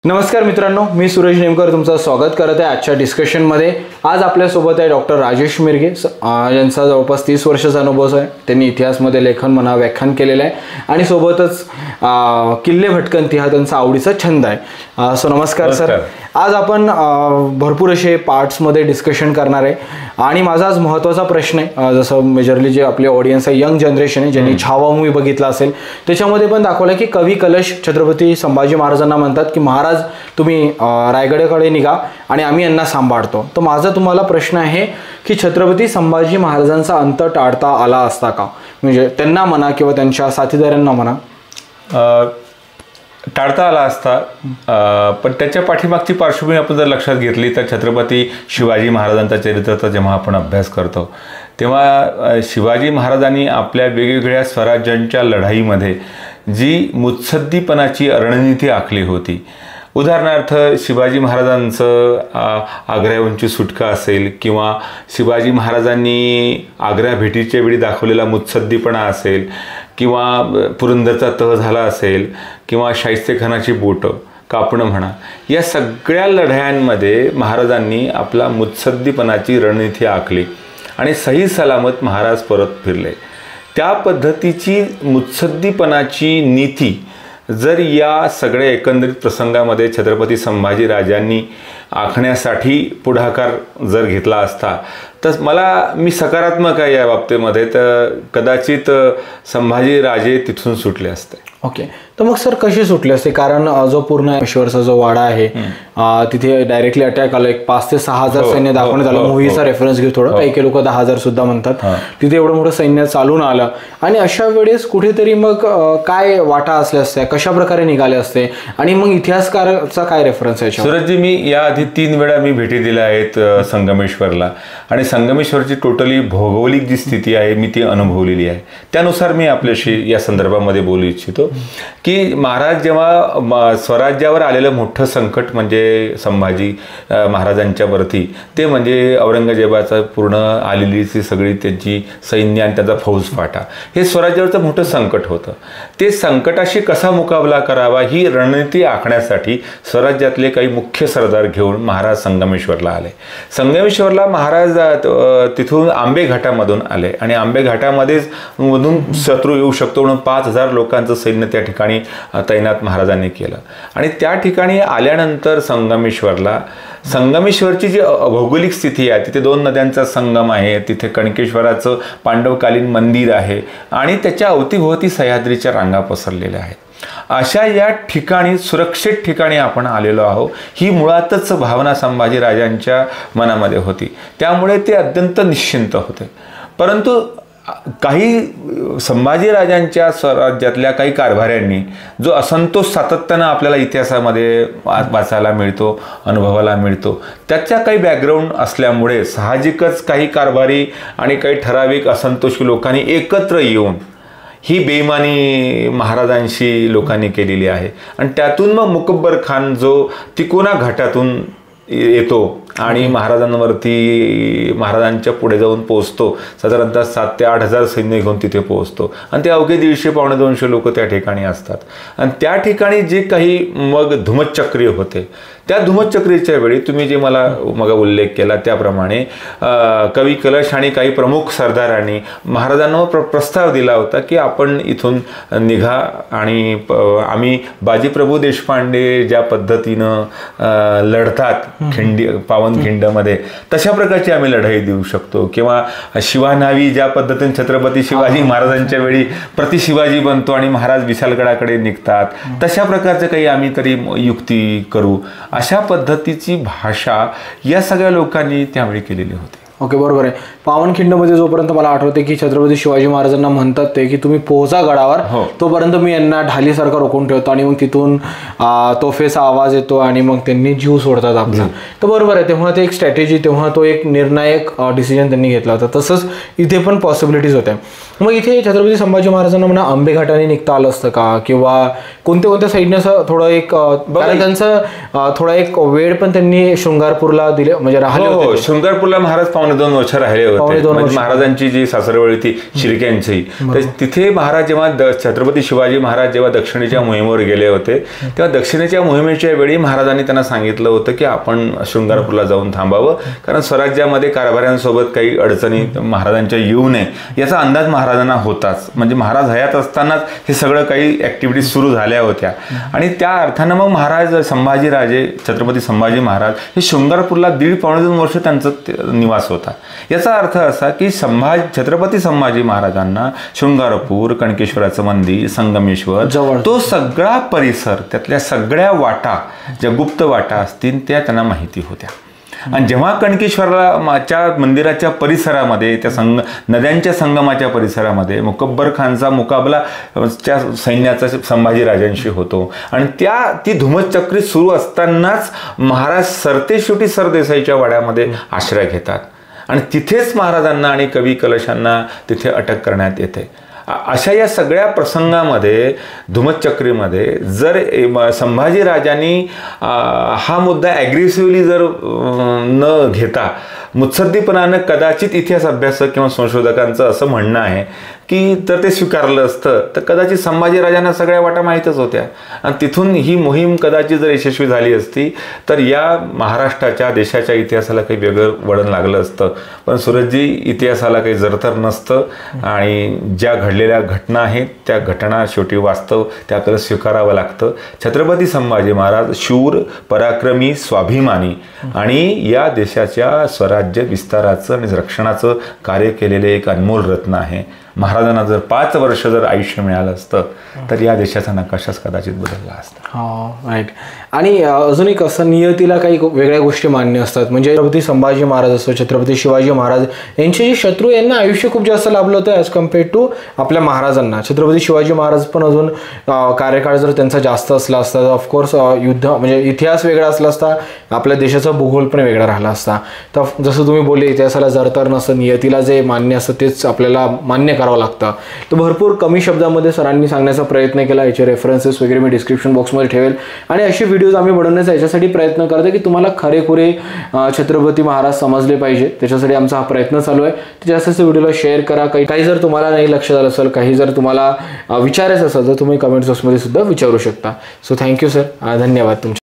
नमस्कार मित्रांनो, मी सुरेश नेमकर तुमचं स्वागत करत आहे आजच्या डिस्कशनमध्ये। आज आपल्यासोबत आहे डॉक्टर राजेश मिरगे, यांचा जवळपास 30 वर्षाचा अनुभव आहे। त्यांनी इतिहासमध्ये लेखन म्हणा व्याख्यान केलेलं आहे आणि सोबतच किल्ले भटकंती हा त्यांचा आवडीचा छंद आहे। सो नमस्कार सर। आज आपण भरपूर असे पार्ट्समध्ये डिस्कशन करणार आहे आणि माझा आज महत्त्वाचा प्रश्न आहे, जसं मेजरली जे आपले ऑडियन्स आहे यंग जनरेशन आहे, ज्यांनी छावा मूवी बघितला असेल, त्याच्यामध्ये पण दाखवलं की कवी कलश छत्रपती संभाजी महाराजांना म्हणतात की महाराज तुम्ही रायगडाकडे निघा आणि आम्ही यांना सांभाळतो। तर माझा तुम्हाला प्रश्न आहे की छत्रपती संभाजी महाराजांचा अंत टाळता आला असता का? म्हणजे त्यांना म्हणा किंवा त्यांच्या साथीदारांना म्हणा, टाळता आला असता, पण त्याच्या पाठीमागची पार्श्वभूमी आपण जर लक्षात घेतली तर छत्रपती शिवाजी महाराजांचा चरित्राचा जेव्हा आपण अभ्यास करतो तेव्हा शिवाजी महाराजांनी आपल्या वेगवेगळ्या स्वराज्यांच्या लढाईमध्ये जी मुत्सद्दीपणाची रणनीती आखली होती, उदाहरणार्थ शिवाजी महाराजांचं आग्र्याहूनची सुटका असेल किंवा शिवाजी महाराजांनी आग्रा भेटीच्या वेळी दाखवलेला मुत्सद्दीपणा असेल किंवा पुरंदरचा तह झाला असेल किंवा शाहिस्तेखानाची बोटं कापणं म्हणा, या सगळ्या लढायांमध्ये महाराजांनी आपला मुत्सद्दीपणाची रणनीती आखली आणि सही सलामत महाराज परत फिरले। त्या पद्धतीची मुत्सद्दीपणाची नीती जर या सगळ्या एकंदरीत प्रसंगामध्ये छत्रपती संभाजी राजांनी आखण्यासाठी पुढाकार जर घेतला असता तर मी सकारात्मक आहे या बाबतीमध्ये, तर कदाचित संभाजी राजे तिथून सुटले असते। ओके, तर मग सर कसे सुटले असते? कारण जो पूर्ण ईश्वरचा जो वाडा आहे तिथे डायरेक्टली अटॅक आला, एक 5 ते 6 हजार सैन्य दाखवण्यात आलं। मूवीचा रेफरन्स घेऊ थोडं, काही लोक 10,000 सुद्धा म्हणतात। तिथे एवढं मोठं सैन्य चालून आलं आणि अशा वेळेस कुठेतरी मग काय वाटा असल्या असत्या, कशा प्रकारे निघाले असते आणि मग इतिहासकाराचा काय रेफरन्स आहे? सूरजजी, मी याआधी 3 वेळा मी भेटी दिल्या आहेत संगमेश्वरला आणि संगमेश्वरची टोटली भौगोलिक जी स्थिती आहे मी ती अनुभवलेली आहे। त्यानुसार मी आपल्याशी या संदर्भामध्ये बोलू इच्छितो की महाराज जेव्हा स्वराज्यावर आलेलं मोठं संकट म्हणजे संभाजी महाराजांच्या वरती, ते म्हणजे औरंगजेबाचा पूर्ण आलेली ती सगळी त्यांची सैन्य आणि त्याचा फौजफाटा, हे स्वराज्यावरचं मोठं संकट होतं। ते संकटाशी कसा मुकाबला करावा ही रणनीती आखण्यासाठी स्वराज्यातले काही मुख्य सरदार घेऊन महाराज संगमेश्वरला आले। संगमेश्वरला महाराज तिथून आंबे घाटामधून आले आणि आंबे घाटामध्येच मधून शत्रू येऊ शकतो म्हणून 5,000 लोकांचं सैन्य त्या ठिकाणी तैनात महाराजांनी केलं आणि त्या ठिकाणी आल्यानंतर संगमेश्वरची जी भौगोलिक स्थिती आहे, तिथे 2 नद्यांचा संगम आहे, तिथे कणकेश्वराचं पांडवकालीन मंदिर आहे आणि त्याच्या अवतीभोवती सह्याद्रीच्या रांगा पसरलेल्या आहेत। अशा या ठिकाणी सुरक्षित ठिकाणी आपण आलेलो आहोत, ही मुळातच भावना संभाजी राजांच्या मनामध्ये होती। त्यामुळे ते अत्यंत निश्चिंत होते। परंतु काही संभाजी राजांच्या स्वराज्यातल्या काही कारभाऱ्यांनी जो असंतोष सातत्यानं आपल्याला इतिहासामध्ये वाचायला मिळतो, अनुभवाला मिळतो, त्याच्या काही बॅकग्राऊंड असल्यामुळे साहजिकच काही कारभारी आणि काही ठराविक असंतोषी लोकांनी एकत्र येऊन ही बेईमानी महाराजांशी लोकांनी केलेली आहे आणि त्यातून मग मुकब्बर खान जो तिकोना घाटातून येतो आणि महाराजांच्या पुढे जाऊन पोहोचतो, साधारणतः 7 ते 8,000 सैन्य घेऊन तिथे पोहोचतो आणि ते अवघे 150-200 लोक त्या ठिकाणी असतात आणि त्या ठिकाणी जे काही मग धुमचक्रीय होते, त्या धुमचक्रीच्या वेळी तुम्ही जे मग उल्लेख केला त्याप्रमाणे कवी कलश आणि काही प्रमुख सरदारांनी महाराजांना प्रस्ताव दिला होता की आपण इथून निघा आणि आम्ही बाजीप्रभू देशपांडे ज्या पद्धतीनं लढतात पावनखिंडमध्ये तशा प्रकारची आम्ही लढाई देऊ शकतो, किंवा शिवानावी ज्या पद्धतीने छत्रपती शिवाजी महाराजांच्या वेळी प्रतिशिवाजी बनतो आणि महाराज विशालगडाकडे निघतात, तशा प्रकारचे काही आम्ही तरी युक्ती करू, अशा पद्धतीची भाषा या सगळ्या लोकांनी त्यावेळी केलेली होती। ओके, बरोबर आहे। पावनखिंडमध्ये जोपर्यंत मला आठवते की छत्रपती शिवाजी महाराजांना म्हणतात ते की तुम्ही पोहोचा गडावर, तोपर्यंत मी यांना ढालीसारखा रोखून ठेवतो आणि मग तिथून तोफेचा आवाज येतो आणि मग त्यांनी जीव सोडतात आपला। तर बरोबर आहे, तेव्हा ते एक स्ट्रॅटेजी, तेव्हा तो एक निर्णायक डिसिजन त्यांनी घेतला होता। तसंच इथे पण पॉसिबिलिटीज होत्या। मग इथे छत्रपती संभाजी महाराजांना म्हणा आंबे घाटाने निघता आलं असतं का, किंवा कोणत्या साईडने असं थोडं एक, कारण त्यांचा थोडा एक वेळ पण त्यांनी शृंगारपूरला दिले, म्हणजे राहिले होते। शृंगारपूरला महाराज 2 वर्ष राहिले होते. म्हणजे महाराजांची जी सासरवळी ती शिर्क्यांची, तर तिथे महाराज जेव्हा छत्रपती शिवाजी महाराज जेव्हा दक्षिणेच्या मोहिमेवर गेले होते, तेव्हा दक्षिणेच्या मोहिमेच्या वेळी महाराजांनी त्यांना सांगितलं होतं की आपण शृंगारपूरला जाऊन थांबावं, कारण स्वराज्यामध्ये कारभाऱ्यांसोबत काही अडचणी महाराजांच्या येऊ नये याचा अंदाज महाराजांना होताच. म्हणजे महाराज हयात असतानाच हे सगळं काही ऍक्टिव्हिटीज सुरू झाल्या होत्या. आणि त्या अर्थानं मग महाराज संभाजीराजे छत्रपती संभाजी महाराज हे शृंगारपूरला 1.5-2 वर्ष त्यांचा निवास होता. याचा अर्थ असा की छत्रपती संभाजी महाराजांना शृंगारपूर, कणकेश्वराचं मंदिर, संगमेश्वर, तो सगळा परिसर, त्यातल्या सगळ्या वाटा ज्या गुप्त वाटा असतील त्या त्यांना माहिती होत्या. आणि जेव्हा कणकेश्वराच्या मंदिराच्या परिसरामध्ये त्या नद्यांच्या संगमाच्या परिसरामध्ये मुकब्बर खानचा मुकाबला च्या सैन्याचा संभाजीराजांशी होतो, आणि ती धुमचक्री सुरू असतानाच महाराज सरतेशेवटी सरदेसाईच्या वाड्यामध्ये आश्रय घेतात, आणि तिथेच महाराजांना आणि कवी कलशांना तिथे अटक करण्यात येते. अशा या सगळ्या प्रसंगामध्ये धुमचक्रीमध्ये जर संभाजीराजांनी हा मुद्दा ॲग्रेसिव्हली जर न घेता मुत्सद्दीपणानं कदाचित इतिहास अभ्यासक किंवा संशोधकांचं असं म्हणणं आहे की तर ते स्वीकारलं असतं तर कदाचित संभाजीराजांना सगळ्या वाटा माहीतच होत्या, आणि तिथून ही मोहीम कदाचित जर यशस्वी झाली असती तर या महाराष्ट्राच्या देशाच्या इतिहासाला काही वेगळं वळण लागलं असतं. पण सुरतजी इतिहासाला काही जरतर नसतं, आणि ज्या घडलेल्या घटना आहेत त्या घटना शेवटी वास्तव त्याकडे स्वीकारावं लागतं. छत्रपती संभाजी महाराज शूर, पराक्रमी, स्वाभिमानी आणि या देशाच्या स्वराज्य विस्ताराचं आणि रक्षणाचं कार्य केलेले एक अनमोल रत्न आहे. महाराजांना जर 5 वर्ष जर आयुष्य मिळालं असतं तर या देशाचा नकाशाच कदाचित बदलला असता. राईट. आणि अजून एक असं, नियतीला काही वेगळ्या गोष्टी मान्य असतात. म्हणजे छत्रपती संभाजी महाराज असो, छत्रपती शिवाजी महाराज यांचे जे शत्रू, यांना आयुष्य खूप जास्त लाभलं होतं ॲज कम्पेअर्ड टू आपल्या महाराजांना. छत्रपती शिवाजी महाराज पण अजून कार्यकाळ जर त्यांचा जास्त असला असता तर ऑफकोर्स युद्ध म्हणजे इतिहास वेगळा असला असता, आपल्या देशाचा भूगोल पण वेगळा राहिला असता. तर जसं तुम्ही बोलले इतिहासाला जरतर नसतं, नियतीला जे मान्य असतं तेच आपल्याला मान्य करावं लागतं. तर भरपूर कमी शब्दामध्ये सरांनी सांगण्याचा प्रयत्न केला. याचे रेफरन्सेस वगैरे मी डिस्क्रिप्शन बॉक्समध्ये ठेवेल, आणि असे व्हिडिओज आम्ही बनवण्याचा याच्यासाठी प्रयत्न करतो की तुम्हाला खरेखुरे छत्रपती महाराज समजले पाहिजे. त्याच्यासाठी आमचा हा प्रयत्न चालू आहे. जास्तीत व्हिडिओला शेअर करा. काही जर तुम्हाला नाही लक्षात आलं असेल, काही जर तुम्हाला विचारायचं असेल तर तुम्ही कमेंट बॉक्समध्ये सुद्धा विचारू शकता. सो थँक्यू सर, धन्यवाद तुमच्या.